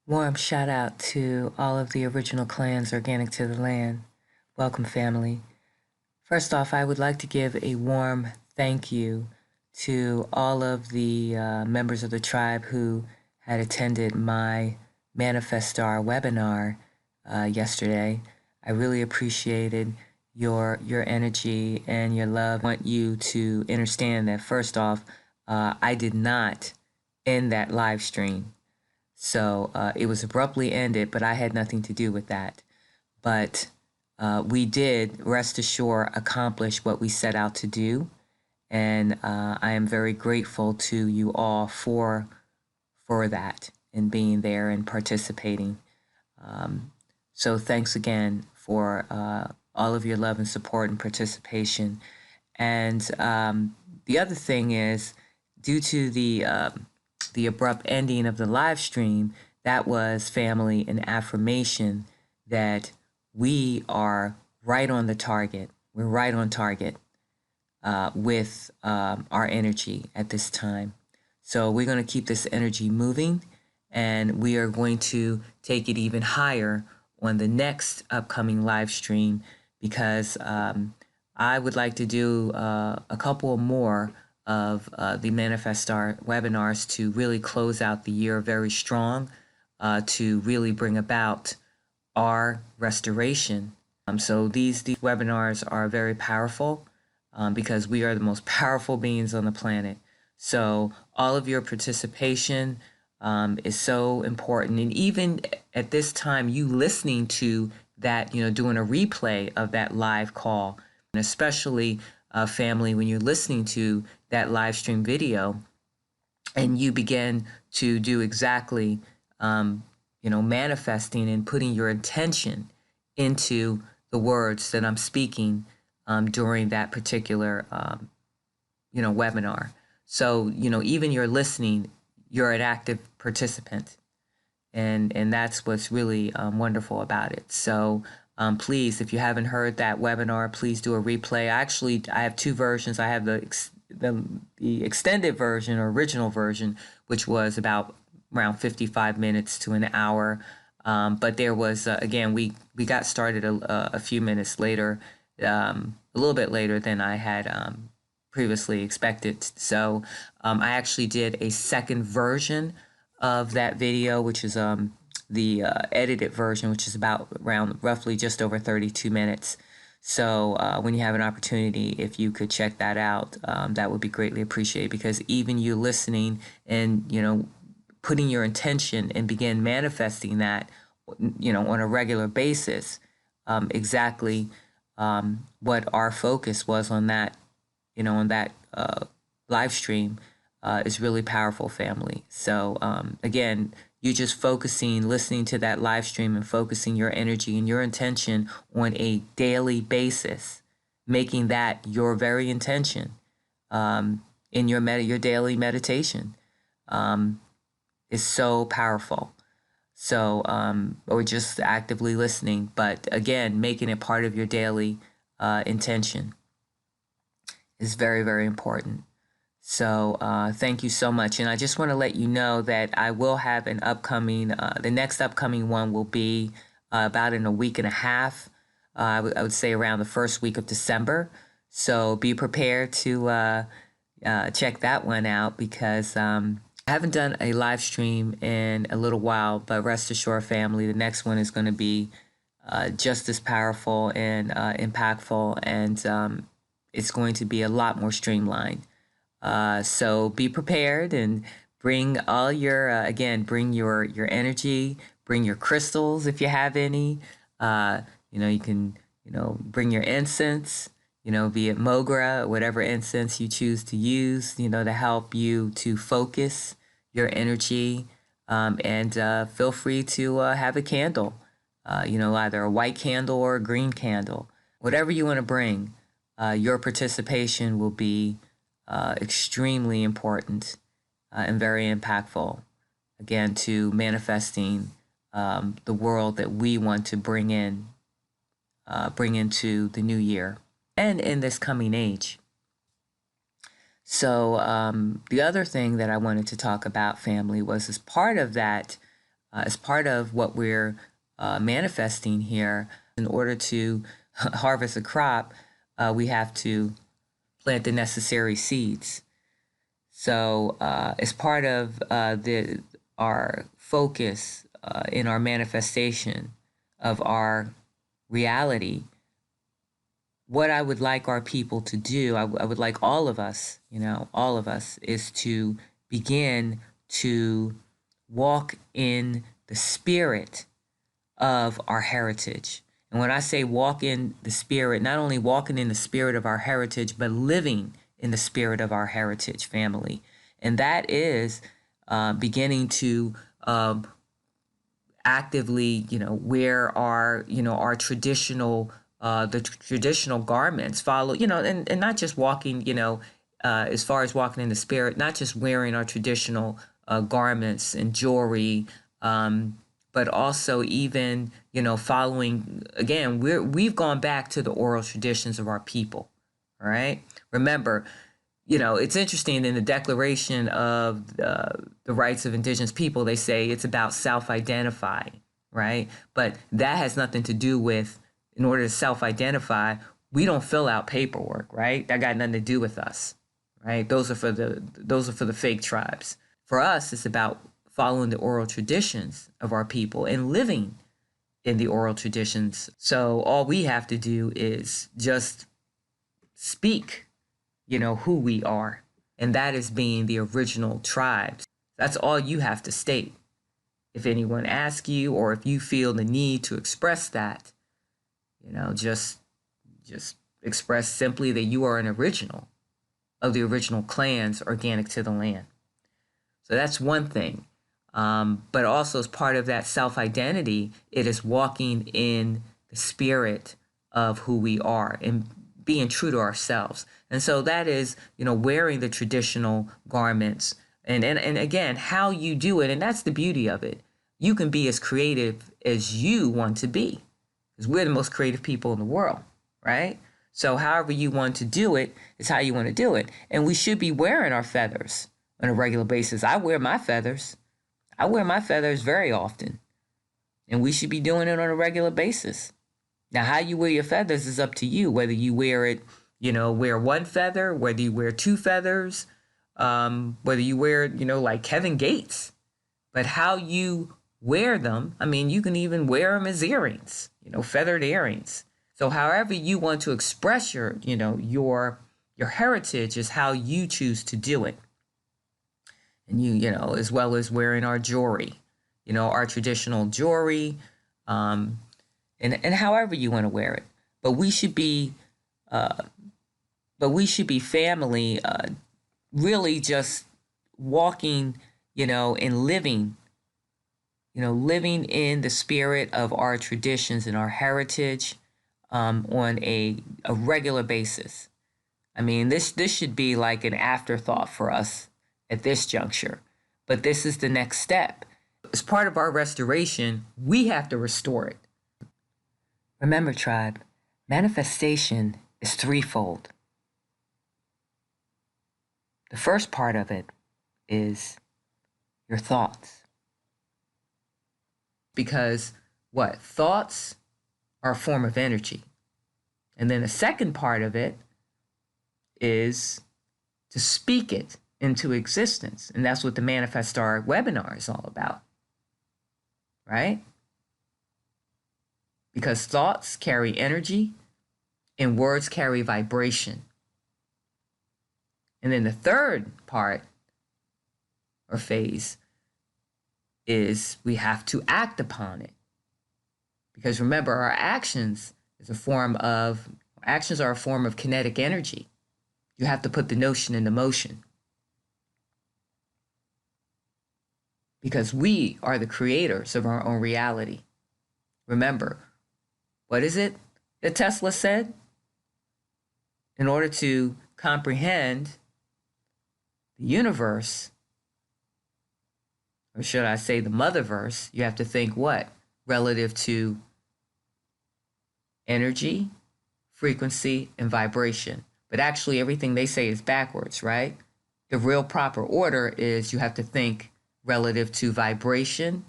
Warm shout out to all of the original clans organic to the land. Welcome, family. First off, I would like to give a warm thank you to all of the members of the tribe who had attended my Manifestar webinar yesterday. I really appreciated your energy and your love. I want you to understand that first off, I did not end that live stream. So it was abruptly ended, but I had nothing to do with that. But we did, rest assured, accomplish what we set out to do. And I am very grateful to you all for that and being there and participating. So thanks again for all of your love and support and participation. And the other thing is, due to the abrupt ending of the live stream, that was family an affirmation that we are right on the target. We're right on target with our energy at this time. So we're going to keep this energy moving, and we are going to take it even higher on the next upcoming live stream, because I would like to do a couple more of the Manifestar webinars to really close out the year very strong, to really bring about our restoration. So these webinars are very powerful because we are the most powerful beings on the planet. So all of your participation is so important. And even at this time, you listening to that, doing a replay of that live call, and especially family, when you're listening to that live stream video and you begin to do exactly, manifesting and putting your intention into the words that I'm speaking during that particular, webinar. So, even you're listening, you're an active participant. And that's what's really wonderful about it. So please, if you haven't heard that webinar, please do a replay. I have two versions. I have the extended version or original version, which was about around 55 minutes to an hour. But there was, again, we got started a few minutes later, a little bit later than I had previously expected. So I actually did a second version of that video, which is the edited version, which is about around roughly just over 32 minutes. So when you have an opportunity, if you could check that out, that would be greatly appreciated, because even you listening and, putting your intention and begin manifesting that, on a regular basis, exactly what our focus was on that, on that live stream is really powerful, family. So again, you just focusing, listening to that live stream and focusing your energy and your intention on a daily basis, making that your very intention in your daily meditation is so powerful. So, or just actively listening, but again, making it part of your daily intention is very, very important. So thank you so much. And I just want to let you know that I will have an upcoming, the next upcoming one will be about in a week and a half. I would say around the first week of December. So be prepared to check that one out, because I haven't done a live stream in a little while, but rest assured, family, the next one is going to be just as powerful and impactful, and it's going to be a lot more streamlined. So be prepared and bring all your, again, bring your energy, bring your crystals if you have any. You can, bring your incense, be it Mogra, whatever incense you choose to use, to help you to focus your energy. And feel free to have a candle, either a white candle or a green candle. Whatever you want to bring, your participation will be extremely important and very impactful, again, to manifesting the world that we want to bring into the new year and in this coming age. So the other thing that I wanted to talk about, family, was as part of that as part of what we're manifesting here. In order to harvest a crop, we have to plant the necessary seeds. So as part of our focus in our manifestation of our reality, what I would like our people to do, I would like all of us, all of us, is to begin to walk in the spirit of our heritage. And when I say walk in the spirit, not only walking in the spirit of our heritage, but living in the spirit of our heritage, family. And that is beginning to actively, wear our traditional, the traditional garments, follow, and not just walking, as far as walking in the spirit, not just wearing our traditional garments and jewelry, but also even, following, again, we've gone back to the oral traditions of our people, all right? Remember, it's interesting in the Declaration of the Rights of Indigenous People, they say it's about self-identifying, right? But that has nothing to do with, in order to self-identify, we don't fill out paperwork, right? That got nothing to do with us, right? Those are for the fake tribes. For us, it's about following the oral traditions of our people and living in the oral traditions. So all we have to do is just speak, who we are. And that is being the original tribes. That's all you have to state. If anyone asks you, or if you feel the need to express that, just express simply that you are an original of the original clans organic to the land. So that's one thing. But also as part of that self-identity, it is walking in the spirit of who we are and being true to ourselves. And so that is, wearing the traditional garments and again, how you do it. And that's the beauty of it. You can be as creative as you want to be, because we're the most creative people in the world, right? So however you want to do it is how you want to do it. And we should be wearing our feathers on a regular basis. I wear my feathers. I wear my feathers very often, and we should be doing it on a regular basis. Now, how you wear your feathers is up to you, whether you wear it, wear one feather, whether you wear two feathers, whether you wear it, like Kevin Gates. But how you wear them, you can even wear them as earrings, feathered earrings. So however you want to express your heritage is how you choose to do it. And as well as wearing our jewelry, our traditional jewelry, and however you want to wear it. But we should be family, really just walking, and living, living in the spirit of our traditions and our heritage, on a regular basis. This should be like an afterthought for us at this juncture, but this is the next step. As part of our restoration, we have to restore it. Remember, tribe, manifestation is threefold. The first part of it is your thoughts. Because what? Thoughts are a form of energy. And then the second part of it is to speak it into existence. And that's what the Manifest Star webinar is all about, right? Because thoughts carry energy and words carry vibration. And then the third part or phase is we have to act upon it. Because remember, our actions are a form of kinetic energy. You have to put the notion into motion. Because we are the creators of our own reality. Remember, what is it that Tesla said? In order to comprehend the universe, or should I say the motherverse, you have to think what? Relative to energy, frequency, and vibration. But actually everything they say is backwards, right? The real proper order is you have to think relative to vibration,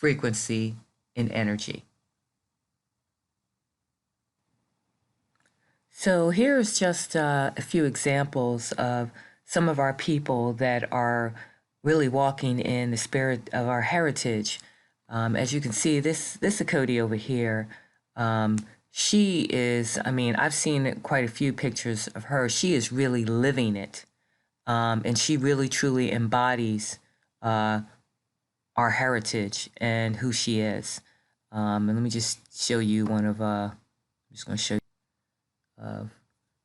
frequency, and energy. So here's just a few examples of some of our people that are really walking in the spirit of our heritage. As you can see, this Akoti over here, she is, I mean, I've seen quite a few pictures of her. She is really living it. And she really truly embodies our heritage and who she is. And let me just show you one of, I'm just going to show you of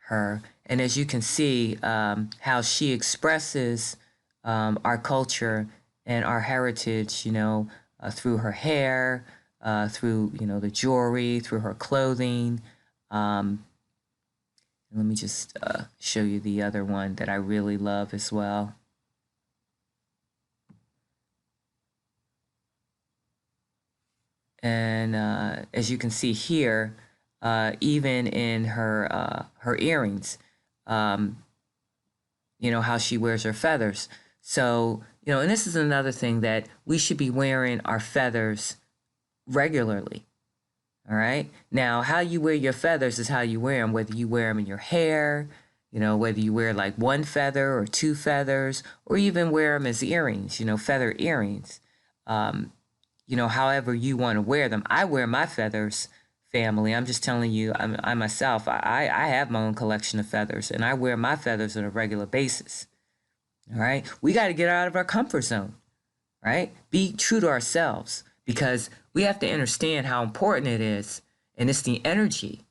her. And as you can see, how she expresses our culture and our heritage, through her hair, through, the jewelry, through her clothing. Let me just show you the other one that I really love as well. And as you can see here, even in her earrings, how she wears her feathers. So, and this is another thing, that we should be wearing our feathers regularly. All right. Now, how you wear your feathers is how you wear them, whether you wear them in your hair, whether you wear like one feather or two feathers, or even wear them as earrings, feather earrings. However you want to wear them. I wear my feathers, family. I'm just telling you, I myself, I have my own collection of feathers, and I wear my feathers on a regular basis. All right. We got to get out of our comfort zone, right? Be true to ourselves, because we have to understand how important it is. And it's the energy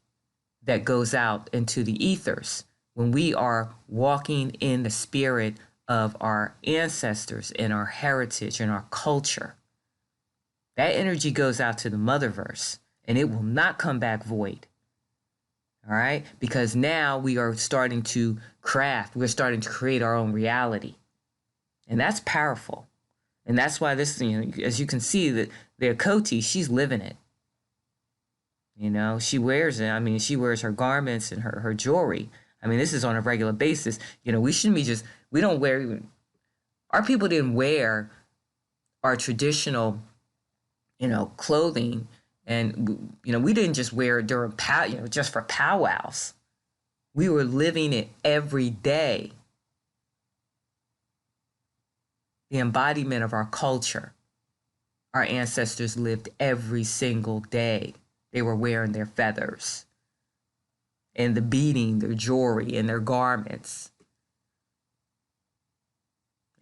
that goes out into the ethers when we are walking in the spirit of our ancestors and our heritage and our culture. That energy goes out to the motherverse, and it will not come back void. All right? Because now we are starting to we're starting to create our own reality. And that's powerful. And that's why this, as you can see, that the Akoti, she's living it. She wears it. I mean, she wears her garments and her jewelry. I mean, this is on a regular basis. We shouldn't be we don't wear, our people didn't wear our traditional, clothing. And, we didn't just wear it during, just for powwows. We were living it every day. The embodiment of our culture. Our ancestors lived every single day. They were wearing their feathers and the beading, their jewelry, and their garments.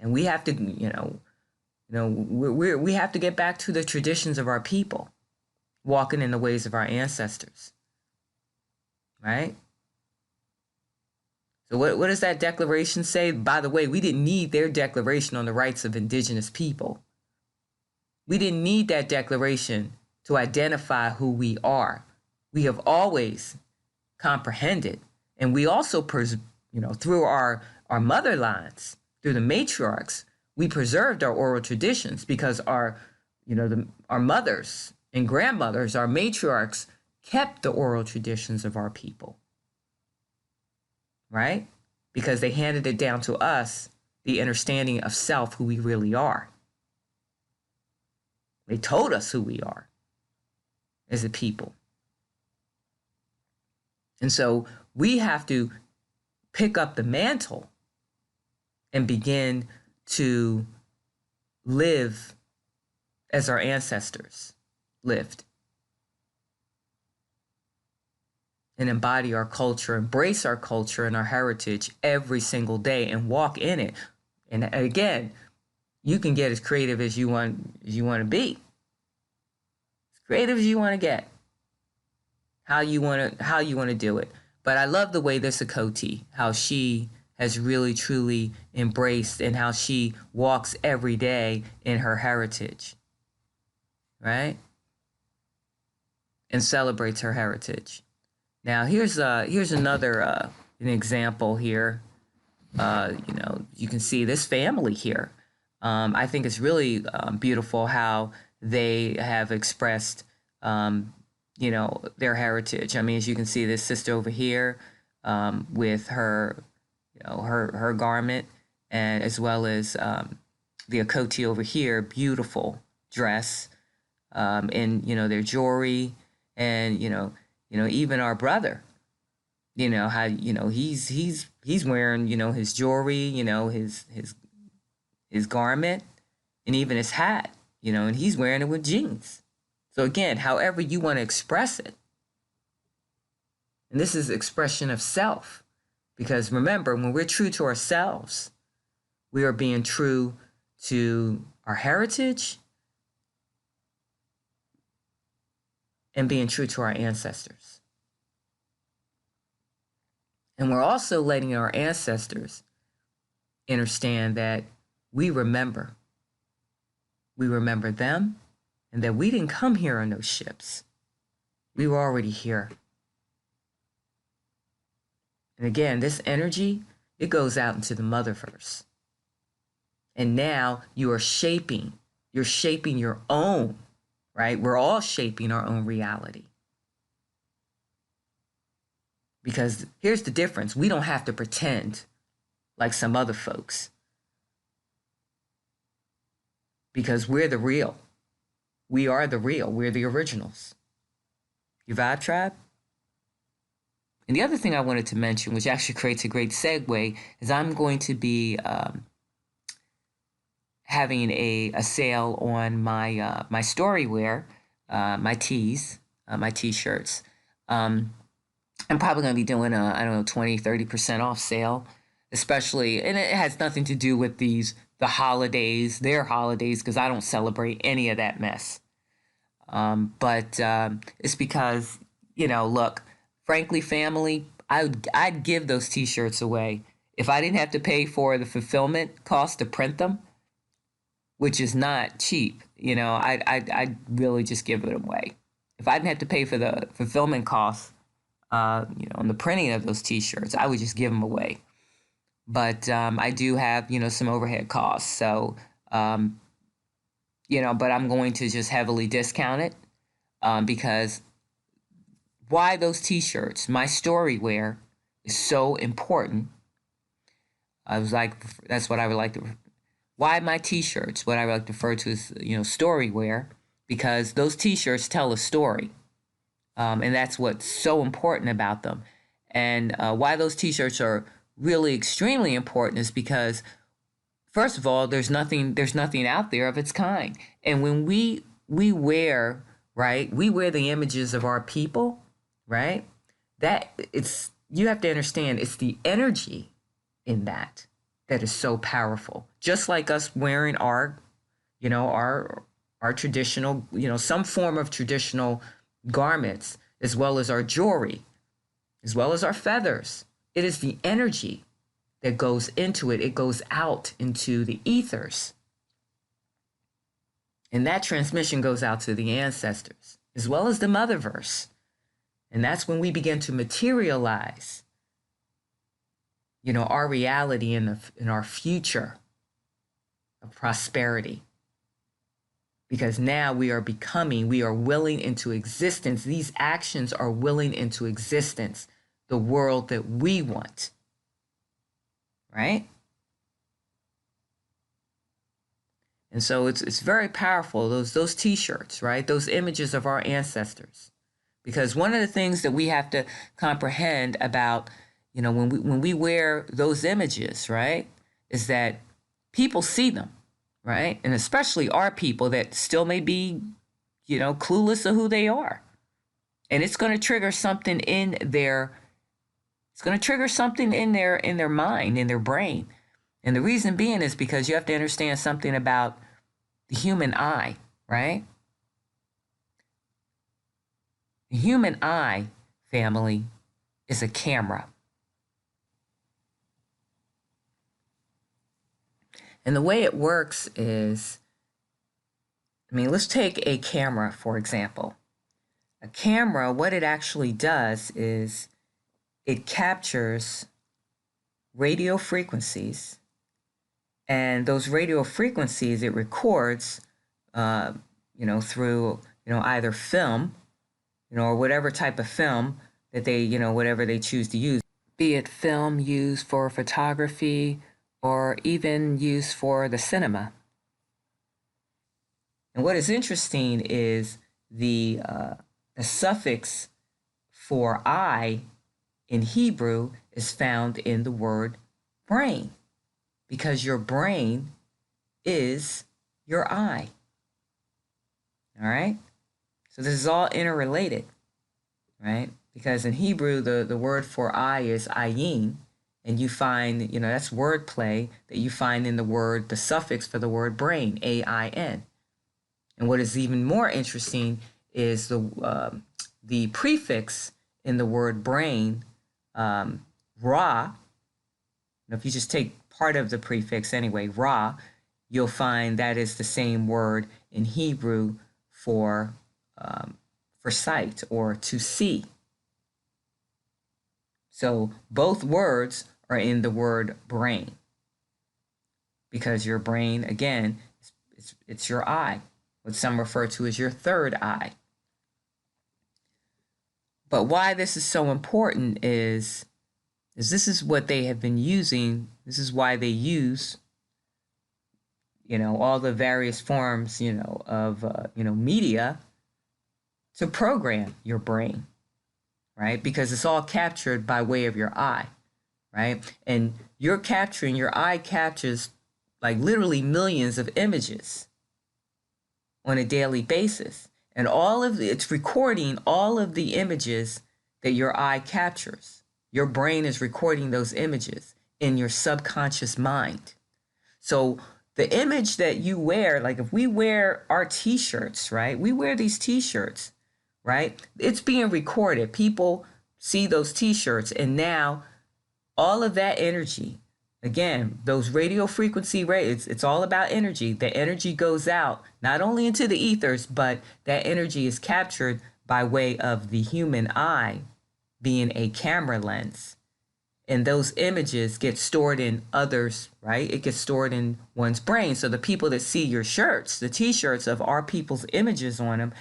And we have to, we have to get back to the traditions of our people, walking in the ways of our ancestors, right? So what does that declaration say? By the way, we didn't need their declaration on the rights of indigenous people. We didn't need that declaration to identify who we are. We have always comprehended. And we also, through our mother lines, through the matriarchs, we preserved our oral traditions, because our mothers and grandmothers, our matriarchs, kept the oral traditions of our people. Right? Because they handed it down to us, the understanding of self, who we really are. They told us who we are as a people. And so we have to pick up the mantle and begin to live as our ancestors lived. And embody our culture, embrace our culture and our heritage every single day, and walk in it. And again, you can get as creative as you want to be. As creative as you want to get. How you want to do it. But I love the way this Akoti, how she has really truly embraced, and how she walks every day in her heritage. Right? And celebrates her heritage. Now, here's another an example here. You can see this family here. I think it's really beautiful how they have expressed, their heritage. I mean, as you can see, this sister over here with her, her garment, and as well as the Akoti over here, beautiful dress, in, their jewelry, and, even our brother, how, he's wearing, his jewelry, his garment, and even his hat, and he's wearing it with jeans. So again, however you want to express it. And this is expression of self. Because remember, when we're true to ourselves, we are being true to our heritage and being true to our ancestors. And we're also letting our ancestors understand that we remember. We remember them, and that we didn't come here on those ships. We were already here. And again, this energy, it goes out into the motherverse. And now you're shaping your own, right? We're all shaping our own reality. Because here's the difference. We don't have to pretend like some other folks. Because we're the real. We are the real. We're the originals. You vibe, tribe? And the other thing I wanted to mention, which actually creates a great segue, is I'm going to be having a sale on my my Storywear, my tees, my t-shirts. I'm probably going to be doing a 20, 30% off sale, especially, and it has nothing to do with the holidays, their holidays, because I don't celebrate any of that mess. But it's because, look, frankly, family, I'd give those t-shirts away if I didn't have to pay for the fulfillment cost to print them, which is not cheap. I'd really just give it away. If I didn't have to pay for the fulfillment costs, and the printing of those t-shirts, I would just give them away. But I do have, some overhead costs. So, but I'm going to just heavily discount it because why those t-shirts, my Storywear, is so important. That's what I would like to, why my t-shirts, what I would like to refer to as, Storywear, because those t-shirts tell a story. And that's what's so important about them. And why those t-shirts are really extremely important is because, first of all, there's nothing out there of its kind. And when we wear, right, we wear the images of our people, right? You have to understand, it's the energy in that is so powerful. Just like us wearing our traditional, some form of traditional garments, as well as our jewelry, as well as our feathers. It is the energy that goes into it. It goes out into the ethers. And that transmission goes out to the ancestors, as well as the motherverse. And that's when we begin to materialize, our reality in our future of prosperity. Because now we are willing into existence. These actions are willing into existence the world that we want. Right? And so it's very powerful, those t-shirts, right? Those images of our ancestors. Because one of the things that we have to comprehend about, when we wear those images, right, is that people see them. Right? And especially our people that still may be, clueless of who they are. And it's going to trigger something in their mind, in their brain. And the reason being is because you have to understand something about the human eye, right? The human eye, family, is a camera. And the way it works is, let's take a camera, for example. A camera, what it actually does is it captures radio frequencies, and those radio frequencies it records, through, either film, or whatever type of film that they, whatever they choose to use, be it film used for photography or even used for the cinema. And what is interesting is the suffix for I in Hebrew is found in the word brain, because your brain is your eye. All right? So this is all interrelated, right? Because in Hebrew, the word for eye is ayin, and you find, that's wordplay that you find in the suffix for the word brain, A-I-N. And what is even more interesting is the prefix in the word brain, ra. If you just take part of the prefix anyway, ra, you'll find that is the same word in Hebrew for sight or to see. So both words are in the word brain, because your brain, again, it's your eye, what some refer to as your third eye. But why this is so important is this is what they have been using. This is why they use, all the various forms, of, media to program your brain, right? Because it's all captured by way of your eye, right? And your eye captures like literally millions of images on a daily basis. And it's recording all of the images that your eye captures. Your brain is recording those images in your subconscious mind. So the image that you wear, like if we wear our t-shirts, right? We wear these t-shirts, right? It's being recorded. People see those t-shirts, and now all of that energy, again, those radio frequency rays, it's all about energy. The energy goes out not only into the ethers, but that energy is captured by way of the human eye being a camera lens. And those images get stored in others, right? It gets stored in one's brain. So the people that see your shirts, the t-shirts of our people's images on them,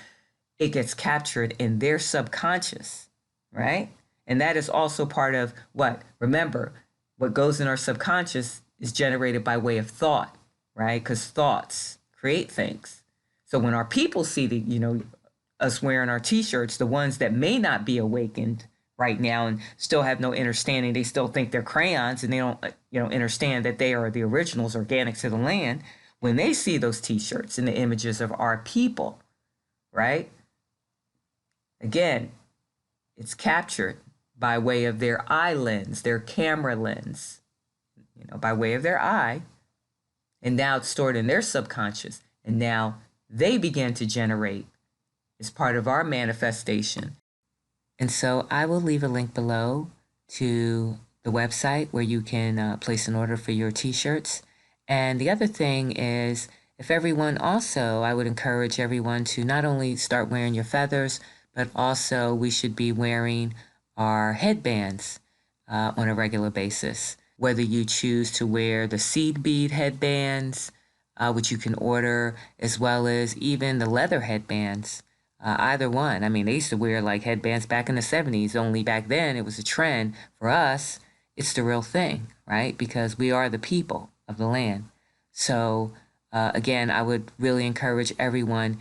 it gets captured in their subconscious, right? And that is also part of what? Remember, what goes in our subconscious is generated by way of thought, right? Because thoughts create things. So when our people see us wearing our t-shirts, the ones that may not be awakened right now and still have no understanding, they still think they're crayons, and they don't understand that they are the originals, organic to the land. When they see those t-shirts and the images of our people, right? Again, it's captured by way of their eye lens, their camera lens, by way of their eye. And now it's stored in their subconscious. And now they begin to generate as part of our manifestation. And so I will leave a link below to the website where you can place an order for your t-shirts. And the other thing is, I would encourage everyone to not only start wearing your feathers, but also we should be wearing our headbands on a regular basis. Whether you choose to wear the seed bead headbands, which you can order, as well as even the leather headbands, either one. I mean, they used to wear like headbands back in the 70s, only back then it was a trend. For us, it's the real thing, right? Because we are the people of the land. So again, I would really encourage everyone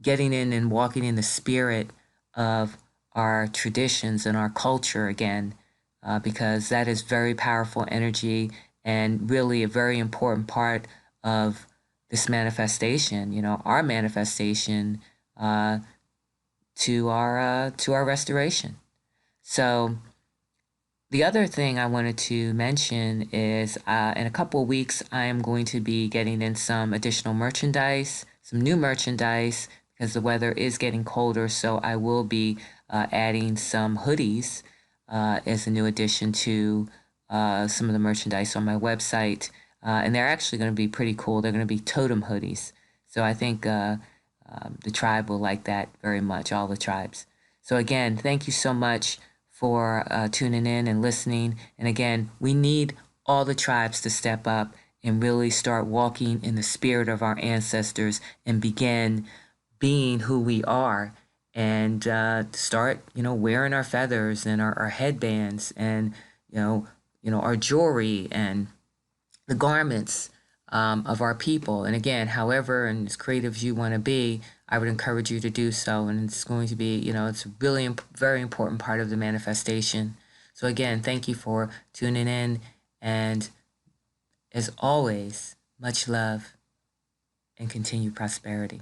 getting in and walking in the spirit of our traditions and our culture again, because that is very powerful energy and really a very important part of this manifestation, our manifestation to our restoration. So the other thing I wanted to mention is in a couple of weeks, I am going to be getting in some additional merchandise, some new merchandise, because the weather is getting colder. So I will be adding some hoodies as a new addition to some of the merchandise on my website. And they're actually going to be pretty cool. They're going to be totem hoodies. So I think the tribe will like that very much, all the tribes. So again, thank you so much for tuning in and listening. And again, we need all the tribes to step up and really start walking in the spirit of our ancestors and begin being who we are, and start, wearing our feathers and our headbands and, our jewelry and the garments of our people. And again, however and as creative as you want to be, I would encourage you to do so. And it's going to be, it's a really very important part of the manifestation. So again, thank you for tuning in. And as always, much love and continued prosperity.